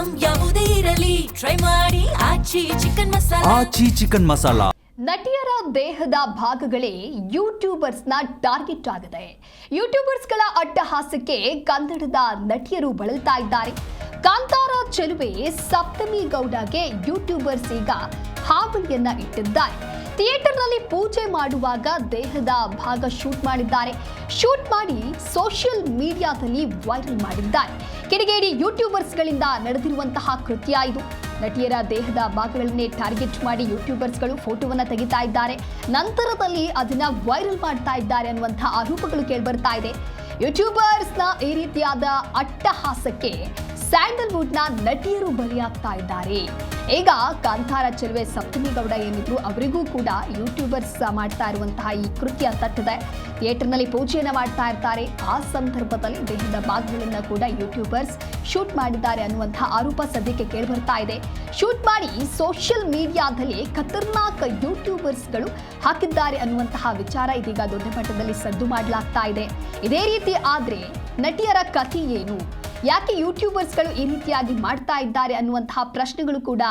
Item ಯಾವುದೇ ಇರಲಿ try ಮಾಡಿ ಆಚಿ ಚಿಕನ್ ಮಸಾಲಾ. ನಟಿಯರ ದೇಹದ ಭಾಗಗಳೇ ಯೂಟ್ಯೂಬರ್ಸ್ನ ಟಾರ್ಗೆಟ್ ಆಗಿದೆ. ಯೂಟ್ಯೂಬರ್ಸ್ಗಳ ಅಟ್ಟಹಾಸಕ್ಕೆ ಕನ್ನಡದ ನಟಿಯರು ಬಳಲ್ತಾ ಇದ್ದಾರೆ. ಕಾಂತಾರ ಚೆಲುವೆ ಸಪ್ತಮಿ ಗೌಡಗೆ ಯೂಟ್ಯೂಬರ್ಸ್ ಈಗ ಹಾವಳಿಯನ್ನ ಇಟ್ಟಿದ್ದಾರೆ. ಥಿಯೇಟರ್ನಲ್ಲಿ ಪೂಜೆ ಮಾಡುವಾಗ ದೇಹದ ಭಾಗ ಶೂಟ್ ಮಾಡಿದ್ದಾರೆ. ಶೂಟ್ ಮಾಡಿ ಸೋಷಿಯಲ್ ಮೀಡಿಯಾದಲ್ಲಿ ವೈರಲ್ ಮಾಡಿದ್ದಾರೆ. ಕಿಡಿಗೇಡಿ ಯೂಟ್ಯೂಬರ್ಸ್ಗಳಿಂದ ನಡೆದಿರುವಂತಹ ಕೃತ್ಯ ಇದು. ನಟಿಯರ ದೇಹದ ಭಾಗಗಳನ್ನೇ ಟಾರ್ಗೆಟ್ ಮಾಡಿ ಯೂಟ್ಯೂಬರ್ಸ್ಗಳು ಫೋಟೋವನ್ನು ತೆಗಿತಾ ಇದ್ದಾರೆ. ನಂತರದಲ್ಲಿ ಅದನ್ನ ವೈರಲ್ ಮಾಡ್ತಾ ಇದ್ದಾರೆ ಅನ್ನುವಂಥ ಆರೋಪಗಳು ಕೇಳಿಬರ್ತಾ ಇದೆ. ಯೂಟ್ಯೂಬರ್ಸ್ನ ಈ ರೀತಿಯಾದ ಅಟ್ಟಹಾಸಕ್ಕೆ ಸ್ಯಾಂಡಲ್ವುಡ್ನ ನಟಿಯರು ಬಲಿಯಾಗ್ತಾ ಇದ್ದಾರೆ. ಈಗ ಕಾಂತಾರ ಚೆಲುವೆ ಸಪ್ತಮಿ ಗೌಡ ಏನಿದ್ರು ಅವರಿಗೂ ಕೂಡ ಯೂಟ್ಯೂಬರ್ಸ್ ಮಾಡ್ತಾ ಇರುವಂತಹ ಈ ಕೃತ್ಯ ತಟ್ಟಿದೆ. ಥಿಯೇಟರ್ನಲ್ಲಿ ಪೂಜೆಯನ್ನು ಮಾಡ್ತಾ ಇರ್ತಾರೆ. ಆ ಸಂದರ್ಭದಲ್ಲಿ ದೇಹದ ಭಾಗಗಳನ್ನ ಕೂಡ ಯೂಟ್ಯೂಬರ್ಸ್ ಶೂಟ್ ಮಾಡಿದ್ದಾರೆ ಅನ್ನುವಂತಹ ಆರೋಪ ಸದ್ಯಕ್ಕೆ ಕೇಳಿಬರ್ತಾ ಇದೆ. ಶೂಟ್ ಮಾಡಿ ಸೋಷಿಯಲ್ ಮೀಡಿಯಾದಲ್ಲಿ ಖತರ್ನಾಕ್ ಯೂಟ್ಯೂಬರ್ಸ್ಗಳು ಹಾಕಿದ್ದಾರೆ ಅನ್ನುವಂತಹ ವಿಚಾರ ಇದೀಗ ದೊಡ್ಡ ಮಟ್ಟದಲ್ಲಿ ಸದ್ದು ಮಾಡಲಾಗ್ತಾ ಇದೆ. ಇದೇ ರೀತಿ ಆದ್ರೆ ನಟಿಯರ ಕಥೆ ಏನು, ಯಾಕೆ ಯೂಟ್ಯೂಬರ್ಸ್ಗಳು ಈ ರೀತಿಯಾಗಿ ಮಾಡ್ತಾ ಇದ್ದಾರೆ ಅನ್ನುವಂತಹ ಪ್ರಶ್ನೆಗಳು ಕೂಡ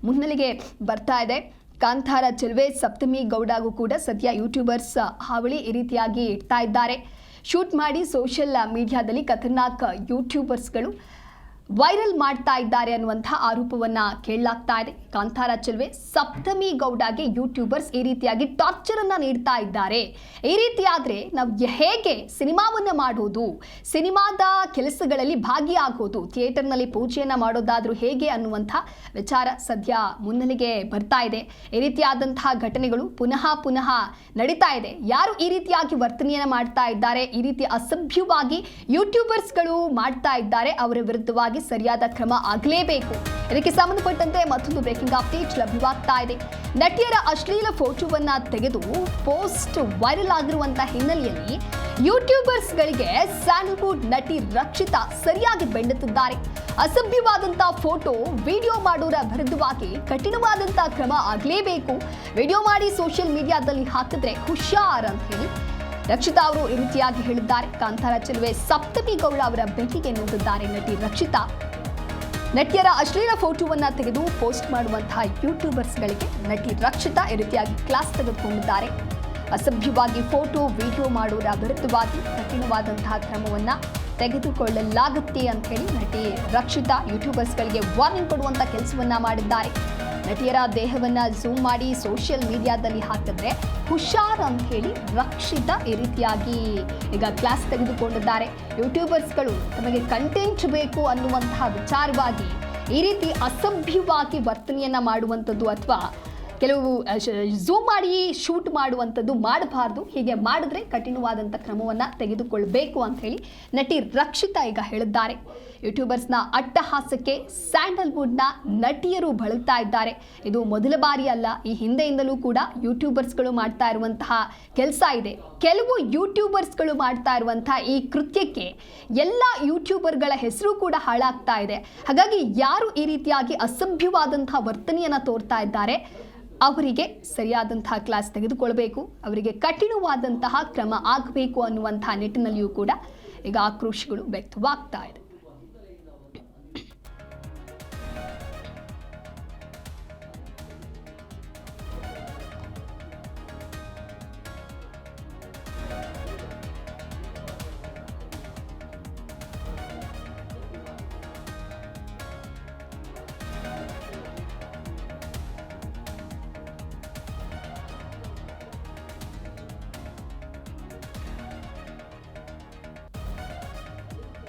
ಮುನ್ನೆಲೆಗೆ ಬರ್ತಾ ಇದೆ. ಕಾಂತಾರ ಚೆಲುವೆ ಸಪ್ತಮಿ ಗೌಡಗೂ ಕೂಡ ಸದ್ಯ ಯೂಟ್ಯೂಬರ್ಸ್ ಹಾವಳಿ ಈ ರೀತಿಯಾಗಿ ಇಡ್ತಾ ಇದ್ದಾರೆ. ಶೂಟ್ ಮಾಡಿ ಸೋಷಿಯಲ್ ಮೀಡಿಯಾದಲ್ಲಿ ಖತರ್ನಾಕ್ ಯೂಟ್ಯೂಬರ್ಸ್ಗಳು ವೈರಲ್ ಮಾಡ್ತಾ ಇದ್ದಾರೆ ಅನ್ನುವಂತಹ ಆರೋಪವನ್ನ ಕೇಳಲಾಗ್ತಾ ಇದೆ. ಕಾಂತಾರ ಚೆಲುವೆ ಸಪ್ತಮಿ ಗೌಡಗೆ ಯೂಟ್ಯೂಬರ್ಸ್ ಈ ರೀತಿಯಾಗಿ ಟಾರ್ಚರ್ ಅನ್ನ ನೀಡ್ತಾ ಇದ್ದಾರೆ. ಈ ರೀತಿಯಾದ್ರೆ ನಾವು ಹೇಗೆ ಸಿನಿಮಾವನ್ನ ಮಾಡೋದು, ಸಿನಿಮಾದ ಕೆಲಸಗಳಲ್ಲಿ ಭಾಗಿಯಾಗೋದು, ಥಿಯೇಟರ್ನಲ್ಲಿ ಪೂಜೆಯನ್ನ ಮಾಡೋದಾದ್ರೂ ಹೇಗೆ ಅನ್ನುವಂಥ ವಿಚಾರ ಸದ್ಯ ಮುನ್ನೆಲೆಗೆ ಬರ್ತಾ ಇದೆ. ಈ ರೀತಿಯಾದಂತಹ ಘಟನೆಗಳು ಪುನಃ ನಡೀತಾ ಇದೆ. ಯಾರು ಈ ರೀತಿಯಾಗಿ ವರ್ತನೆಯನ್ನ ಮಾಡ್ತಾ ಇದ್ದಾರೆ, ಈ ರೀತಿ ಅಸಭ್ಯವಾಗಿ ಯೂಟ್ಯೂಬರ್ಸ್ಗಳು ಮಾಡ್ತಾ ಇದ್ದಾರೆ, ಅವರ ವಿರುದ್ಧವಾಗಿ ಸರಿಯಾದ ಕ್ರಮ ಆಗಲೇಬೇಕು. ಇದಕ್ಕೆ ಸಂಬಂಧಪಟ್ಟಂತೆ ಮತ್ತೊಂದು ಬ್ರೇಕಿಂಗ್ ಅಪ್ಡೇಟ್ ಲಭ್ಯವಾಗ್ತಾ ಇದೆ. ನಟಿಯರ ಅಶ್ಲೀಲ ಫೋಟೋವನ್ನ ತೆಗೆದು ಪೋಸ್ಟ್ ವೈರಲ್ ಆಗಿರುವಂತಹ ಹಿನ್ನೆಲೆಯಲ್ಲಿ ಯೂಟ್ಯೂಬರ್ಸ್ಗಳಿಗೆ ಸ್ಯಾಂಡಲ್ವುಡ್ ನಟಿ ರಕ್ಷಿತಾ ಸರಿಯಾಗಿ ಬೆಂಡುತ್ತಿದ್ದಾರೆ. ಅಸಭ್ಯವಾದಂತಹ ಫೋಟೋ ವಿಡಿಯೋ ಮಾಡೋರ ವಿರುದ್ಧವಾಗಿ ಕಠಿಣವಾದಂತಹ ಕ್ರಮ ಆಗಲೇಬೇಕು. ವಿಡಿಯೋ ಮಾಡಿ ಸೋಷಿಯಲ್ ಮೀಡಿಯಾದಲ್ಲಿ ಹಾಕಿದ್ರೆ ಹುಷಾರ್ ಅಂತ ಹೇಳಿ ರಕ್ಷಿತಾ ಅವರು ಈ ರೀತಿಯಾಗಿ ಹೇಳಿದ್ದಾರೆ. ಕಾಂತಾರ ಚೆಲುವೆ ಸಪ್ತಮಿ ಗೌಡ ಅವರ ಬೆನ್ನಿಗೆ ನುಗ್ಗಿದ್ದಾರೆ ನಟಿ ರಕ್ಷಿತಾ. ನಟಿಯರ ಅಶ್ಲೀಲ ಫೋಟೋವನ್ನ ತೆಗೆದು ಪೋಸ್ಟ್ ಮಾಡುವಂತಹ ಯೂಟ್ಯೂಬರ್ಸ್ಗಳಿಗೆ ನಟಿ ರಕ್ಷಿತಾ ಈ ರೀತಿಯಾಗಿ ಕ್ಲಾಸ್ ತೆಗೆದುಕೊಂಡಿದ್ದಾರೆ. ಅಸಭ್ಯವಾಗಿ ಫೋಟೋ ವಿಡಿಯೋ ಮಾಡೋರ ವಿರುದ್ಧವಾಗಿ ಕಠಿಣವಾದಂತಹ ಕ್ರಮವನ್ನ ತೆಗೆದುಕೊಳ್ಳಲಾಗುತ್ತೆ ಅಂತ ಹೇಳಿ ನಟಿ ರಕ್ಷಿತಾ ಯೂಟ್ಯೂಬರ್ಸ್ಗಳಿಗೆ ವಾರ್ನಿಂಗ್ ಕೊಡುವಂತ ಕೆಲಸವನ್ನ ಮಾಡಿದ್ದಾರೆ. ನಟಿಯರ ದೇಹವನ್ನ ಝೂಮ್ ಮಾಡಿ ಸೋಷಿಯಲ್ ಮೀಡಿಯಾದಲ್ಲಿ ಹಾಕಿದ್ರೆ ಹುಷಾರ್ ಅಂತ ಹೇಳಿ ರಕ್ಷಿತಾ ಈ ರೀತಿಯಾಗಿ ಈಗ ಕ್ಲಾಸ್ ತೆಗೆದುಕೊಂಡಿದ್ದಾರೆ. ಯೂಟ್ಯೂಬರ್ಸ್ಗಳು ತಮಗೆ ಕಂಟೆಂಟ್ ಬೇಕು ಅನ್ನುವಂತಹ ವಿಚಾರವಾಗಿ ಈ ರೀತಿ ಅಸಭ್ಯವಾಗಿ ವರ್ತನೆಯನ್ನ ಮಾಡುವಂಥದ್ದು ಅಥವಾ ಕೆಲವು ಝೂಮ್ ಮಾಡಿ ಶೂಟ್ ಮಾಡುವಂಥದ್ದು ಮಾಡಬಾರ್ದು. ಹೀಗೆ ಮಾಡಿದ್ರೆ ಕಠಿಣವಾದಂಥ ಕ್ರಮವನ್ನು ತೆಗೆದುಕೊಳ್ಬೇಕು ಅಂತ ಹೇಳಿ ನಟಿ ರಕ್ಷಿತಾ ಈಗ ಹೇಳಿದ್ದಾರೆ. ಯೂಟ್ಯೂಬರ್ಸ್ನ ಅಟ್ಟಹಾಸಕ್ಕೆ ಸ್ಯಾಂಡಲ್ವುಡ್ನ ನಟಿಯರು ಬಳಲ್ತಾ ಇದ್ದಾರೆ. ಇದು ಮೊದಲ ಬಾರಿ ಅಲ್ಲ, ಈ ಹಿಂದೆಯಿಂದಲೂ ಕೂಡ ಯೂಟ್ಯೂಬರ್ಸ್ಗಳು ಮಾಡ್ತಾ ಇರುವಂತಹ ಕೆಲಸ ಇದೆ. ಕೆಲವು ಯೂಟ್ಯೂಬರ್ಸ್ಗಳು ಮಾಡ್ತಾ ಇರುವಂತಹ ಈ ಕೃತ್ಯಕ್ಕೆ ಎಲ್ಲ ಯೂಟ್ಯೂಬರ್ಗಳ ಹೆಸರು ಕೂಡ ಹಾಳಾಗ್ತಾ ಇದೆ. ಹಾಗಾಗಿ ಯಾರು ಈ ರೀತಿಯಾಗಿ ಅಸಭ್ಯವಾದಂತಹ ವರ್ತನೆಯನ್ನು ತೋರ್ತಾ ಇದ್ದಾರೆ ಅವರಿಗೆ ಸರಿಯಾದಂತಹ ಕ್ಲಾಸ್ ತೆಗೆದುಕೊಳ್ಬೇಕು, ಅವರಿಗೆ ಕಠಿಣವಾದಂತಹ ಕ್ರಮ ಆಗಬೇಕು ಅನ್ನುವಂತಹ ನಿಟ್ಟಿನಲ್ಲಿಯೂ ಕೂಡ ಈಗ ಆಕ್ರೋಶಗಳು ವ್ಯಕ್ತವಾಗ್ತಾ ಇದೆ.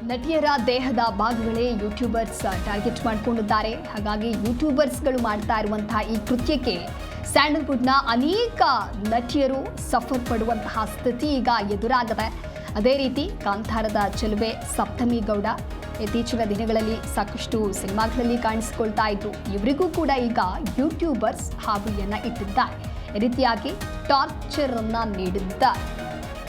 ನಟಿಯರ ದೇಹದ ಭಾಗಗಳೇ ಯೂಟ್ಯೂಬರ್ಸ್ ಟಾರ್ಗೆಟ್ ಮಾಡಿಕೊಂಡಿದ್ದಾರೆ. ಹಾಗಾಗಿ ಯೂಟ್ಯೂಬರ್ಸ್ಗಳು ಮಾಡ್ತಾ ಇರುವಂತಹ ಈ ಕೃತ್ಯಕ್ಕೆ ಸ್ಯಾಂಡಲ್ವುಡ್ನ ಅನೇಕ ನಟಿಯರು ಸಫರ್ ಪಡುವಂತಹ ಸ್ಥಿತಿ ಈಗ ಎದುರಾಗಿದೆ. ಅದೇ ರೀತಿ ಕಾಂತಾರದ ಚೆಲುವೆ ಸಪ್ತಮಿ ಗೌಡ ಇತ್ತೀಚಿನ ದಿನಗಳಲ್ಲಿ ಸಾಕಷ್ಟು ಸಿನಿಮಾಗಳಲ್ಲಿ ಕಾಣಿಸಿಕೊಳ್ತಾ ಇದ್ರು. ಇವರಿಗೂ ಕೂಡ ಈಗ ಯೂಟ್ಯೂಬರ್ಸ್ ಹಾವಳಿಯನ್ನ ಇಟ್ಟಿದ್ದಾರೆ. ಈ ರೀತಿಯಾಗಿ ಟಾರ್ಚರ್ ಅನ್ನ ನೀಡಿದ್ದಾರೆ.